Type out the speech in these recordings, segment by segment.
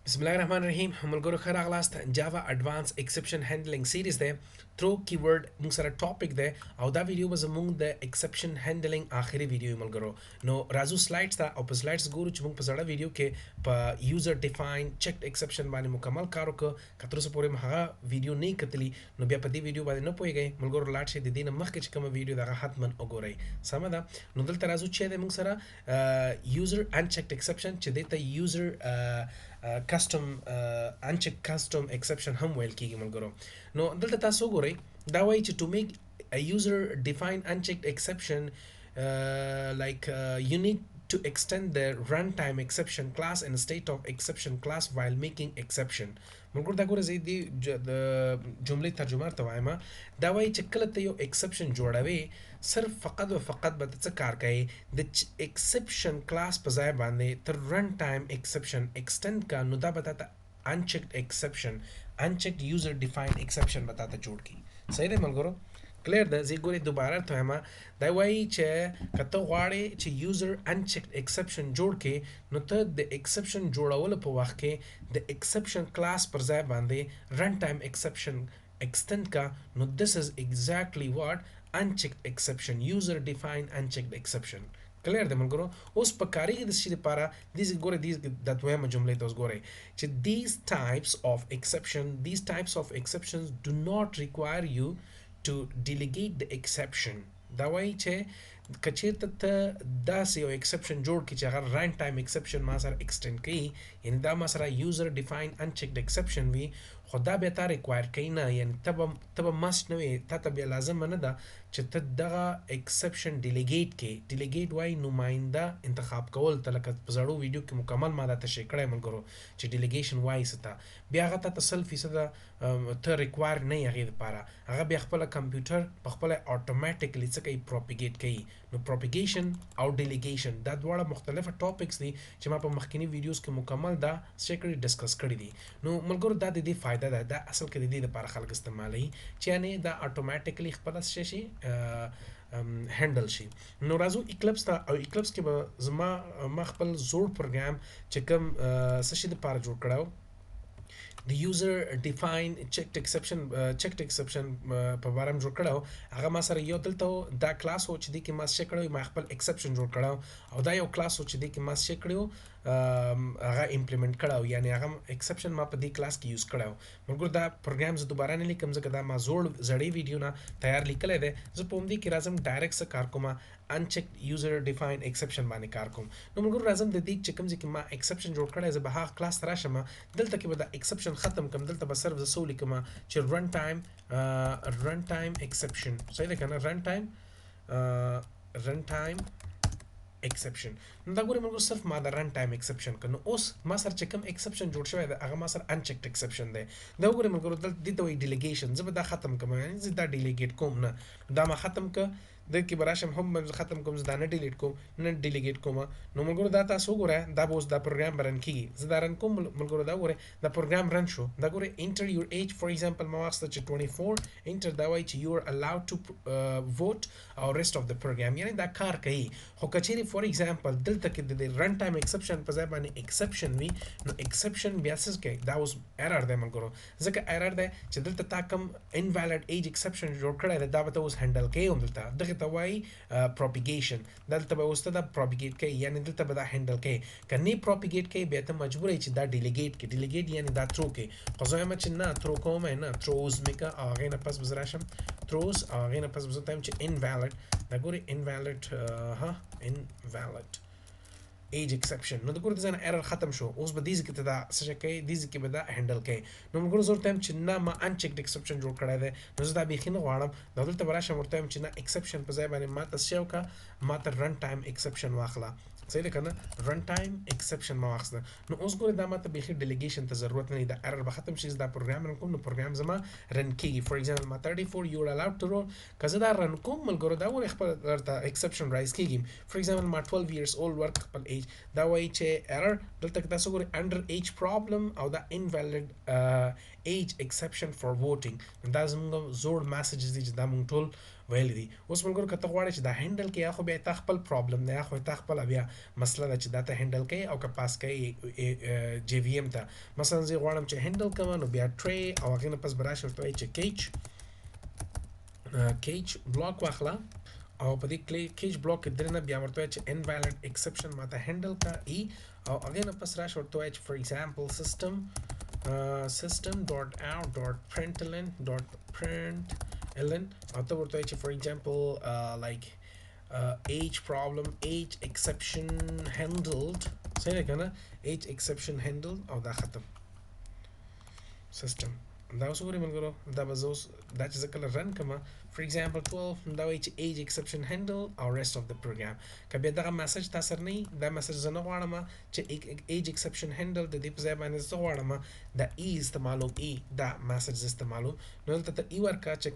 Bismillahirrahmanirrahim. ملګرو ښه راغلاست. جاوا اډوانس ایکسپشن هندلینګ سیریز دی. ترو کیورډ موږ سره ټاپک دی او دا ویډیو به زموږ د ایکسپشن هندلینګ آخري ویډیو ملګرو. نو راځو سلایډز ته او په سلایډز ګورو چې موږ په زړه ویډیو کې په یوزر ډیفاین چیکډ ایکسپشن باندې مکمل کار وکړو. که تر اوسه پورې هغه ویډیو نه کتلی نو بیا په دې ویډیو باندې نه پوهیږئ ملګرو، لاړ شئ د دې نه مخکې چې کومه ویډیو دغه حتما وګورئ. سمه ده. نو دلته راځو چې دی موږ سره یوزر انچیکډ ایکسپشن چې دی ته یوزر کسټم انچیک کسټم ایکسپشن هم ویل کیږي ملګرو. نو دلته تاسو وګورئ دا وایي چې to make a user define unchecked exception you need to extend the runtime exception class and state of exception class while making exception. ملګرو دا ګوره زه د جملې ترجمه ته وایم. دا وایي چې کله ته یو ایکسپشن جوړوي صرف فقط و فقط به څه کار کوي د ایکسپشن کلاس په ځای باندې تر رن ټایم ایکسپشن ایکسټند کا نو دا به تاسو unchecked exception unchecked user defined exception به تاسو جوړ کی. صحیح دی ملګرو؟ کلیر ده. زه ګورې دوباره ته وایم دا وایي چې که ته غواړې چې یوزر انچیکډ ایکسپشن جوړ کې نو ته د ایکسپشن جوړولو په وخت کې د ایکسپشن کلاس پر ځای باندې رن ټایم ایکسپشن ایکسټند کا نو this is exactly what unchecked exception user defined unchecked exception. کلیر دی ملګرو؟ اوس په کاریږي د شي لپاره دیز ګوره دیز د دویمه جملې ته اوس ګورئ چې these types of exceptions do not require you to delegate the exception. دا وایي چې کچیرته ته داسې یو ایکسپشن جوړ کړي چې هغه رن ټایم ایکسپشن ما سره ایکسټند کړي، یعنی دا ما سره یوزر ډیفاین انچیکډ ایکسپشن وي، خو دا بیا تا ریکوایر کوي نه، یعنی ته به مسټ نه وي، تا ته بیا لازمه نه ده چې ته دغه ایکسپشن ډیلیګیټ کړي. ډیلیګیټ وایي نماینده انتخاب کول ته، لکه په زړو ویډیو کې مکمل ما دا تشریح کړی ملګرو چې ډیلیګیشن وایي څه ته. بیا هغه ته 100% ته ریکوایر نه یې هغې دپاره، هغه بیا خپله کمپیوټر په خپله اټومیټیکلی څه کوي پروپیګیټ کوي. نو پروپیګیشن او ډیلیګیشن دا دواړه مختلفه ټاپکس دي چې ما په مخکینی ویډیوز کې مکمل دا سیکرټ ډسکس کړی دي. نو ملګرو دا د دې فایده ده، دا اصل کې د دې لپاره خلک استعمالوي چې یعنی دا اټومیټیکلی خپله شي هندل شي. نو راځو ایکلپس ته، او ایکلپس کې به ما خپل زوړ پروګرام چې کوم څه شي دپاره جوړ کړی د یوزر ډیفاین چیکډ ایکسپشن په باره م جوړ کړی و. هغه ما سره یو دلته دا کلاس و چې دې کې ما څه کړی، ما خپل ایکسپشن جوړ کړی او دا یو کلاس و چې دې کې ما څه کړی هغه امپلیمنٹ کړی، یعنی هغه ایکسپشن ما په دې کلاس کې یوز کړی. ملګرو دا پروګرام زه دوباره نه لیکم ځکه دا ما زړې ویډیو نه تیار لیکلی دی. زه په همدې کې راځم ډایرکټ څه کار کوم، unchecked user defined exception باندې کار کوم. نو ملګرو راځم د دې چې کوم ځای کې ما ایکسپشن جوړ کړی زه به هغه کلاس ته راشم، دلته کې به دا ایکسپشن ختم کړم، دلته به صرف زه څه ولیکم چې رن ټایم ایکسپشن. صحیح ده که نه؟ رن ټایم ایکسپشن. نو دا ګورئ ملګرو صرف ما د رن ټایم ایکسپشن کړ. نو اوس ما سره چې کوم ایکسپشن جوړ شوی دی هغه ما سره انچیکډ ایکسپشن دی. دا وګورئ ملګرو دې ته وایي ډیلیګیشن. زه به دا ختم کړم، یعنی زه دا ډیلیګیټ کوم نه، دا ما ختم کړ. د کې به راشم هم ختم کوم، زه دا نه ډیلیټ کوم نه ډیلیګیټ کوم. نو ملګرو دا تاسو وګورئ دا به اوس دا پروګرام به رن کېږي. زه دا رن کوم ملګرو، دا وګورئ دا پروګرام رن شو. دا ګورئ انټر یور ایج فار ایگزامپل ما واخیسته چې 24 انټر. دا وایي چې یو ار الاود ټو vote او ریسټ اف د پروګرام، یعنی دا کار کوي. خو که چیرې فار ایگزامپل دلته کې د رن ټایم ایکسپشن په ځای باندې ایکسپشن وي نو ایکسپشن بیا څه کوي، دا اوس ایرر دی ملګرو، ځکه ایرر دی چې دلته تا کوم انویلډ ایج ایکسپشن جوړ کړی دی دا به ته اوس هینډل کوي هم دلته. دغه ته وایي پروپیګیشن. دلته به اوس ته دا پروپیګیټ کوي، یعنی دلته به دا هینډل کوي. که نه پروپیګیټ کوي بیا ته مجبور یې چې دا ډیلیګیټ کړي. ډیلیګیټ یعنی دا ترو کوي. خو زه وایم چې نه ترو کوم نه، تروز مې که او هغې نه پس به زه راشم تروز او هغې نه پس به زه ته وایم چې انویلډ. دا ګورئ انویلډ invalid age exception. نو د ګورئ د ځای نه ایرر ختم شو. اوس به دې ځای کې ته دا څه کوي، دې ځای کې به دا هینډل کوي. نو ملګرو زه ورته وایم چې نه ما انچیکډ ایکسپشن جوړ کړی دی، نو زه دا بیخي نه غواړم. دا دلته به راشم ورته وایم چې نه ایکسپشن په ځای باندې ما ته څه وکړه، ما ته رن ټایم ایکسپشن واخله. صحیح ده که نه؟ رن ټایم ایکسپشن ما واخیسته. نو اوس ګورئ دا ما ته بیخي ډیلیګیشن ته ضرورت نه دی، دا ایرر به ختم شي. زه دا پروګرام رن کوم نو پروګرام زما رن کېږي. فار ایگزامپل ما 34 یو ار الاود ټو رول، که زه دا رن کوم ملګرو دا ولې خپل درته ایکسپشن رایز کېږي. فار ایگزامپل ما 12 years old ورک خپل ایج، دا وایي چې ایرر دلته کې تاسو ګورئ انډر ایج پرابلم او دا انویلډ ایج ایکسپشن فار ووټینګ. دا زموږ زوړ میسیجز دي چې دا موږ ټول ویل دي. اوس ملګرو کته غواړي چې دا هندل کې یا خو بیا تا خپل پرابلم نه یا خو تا خپل بیا مسله ده چې دا ته هندل کوي او که پاس کوي جی وی ام ته. مثلا زه غواړم چې هندل کوم نو بیا ټری او هغه نه پس براش ورته وایي چې کیچ بلاک واخله او په دې کیچ بلاک کې درنه بیا ورته وایي چې انوالid exception ماته هندل کا ای او هغه نه پس راش ورته وایي چې فور ایگزامپل system.out.println او ته ورته وایي چې فور ایگزامپل like age problem age exception handled صحیح ده کنه age exception handled او دا ختم system. دا اوس وګورئ ملګرو دا به زه اوس دا چې زه کله رن کوم فور ایگزامپل 12 دا وایي چې ایج ایکسپشن هینډل او ریسټ اف د پروګرام که بیا دغه میسج تا سره نه وي دا میسج زه نه غواړم چې ایج ایکسپشن هینډل د دې په ځای باندې زه غواړم دا ای استعمالوم ای دا میسج زه استعمالوم نو دلته ته ای ورکړه چې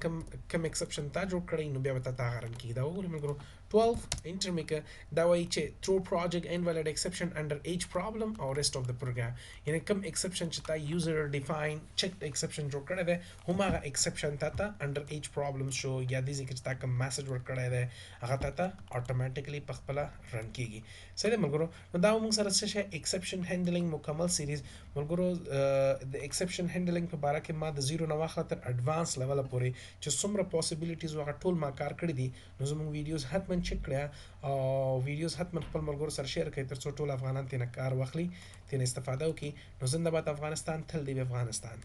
کوم ایکسپشن تا جوړ کړی نو بیا به تا هغه رن کېږي. دا وګورئ ملګرو 12 انټر مې کړه دا وایي چې throw project invalid exception under age problem او rest of the program یعنی کوم ایکسپشن چې تا یوزر ډیفاین چیک ایکسپشن جوړ کړی دی هماغه ایکسپشن تا ته under age problem شو یا دې ځکه چې تا کوم میسج ورکړی دی هغه تا ته اتوماتیکلی په خپله رن کېږي. صحیح دی ملګرو نو دا موږ سره څه شی ایکسپشن هینډلینګ مکمل سیریز ملګرو د ایکسپشن هینډلینګ په باره کې ما د زیرو نه واخله تر اډوانس لیوله پورې چې څومره پاسبلیټیز هغه ټول ما کار کړي دي نو زموږ ویډیوز حتما چیک کړئ او ویډیوز حتما خپل ملګرو سره شیر کړئ ترڅو ټول افغانان ترې نه کار واخلي ترې نه استفاده وکړي. نو زنده باد افغانستان تل دې وي افغانستان.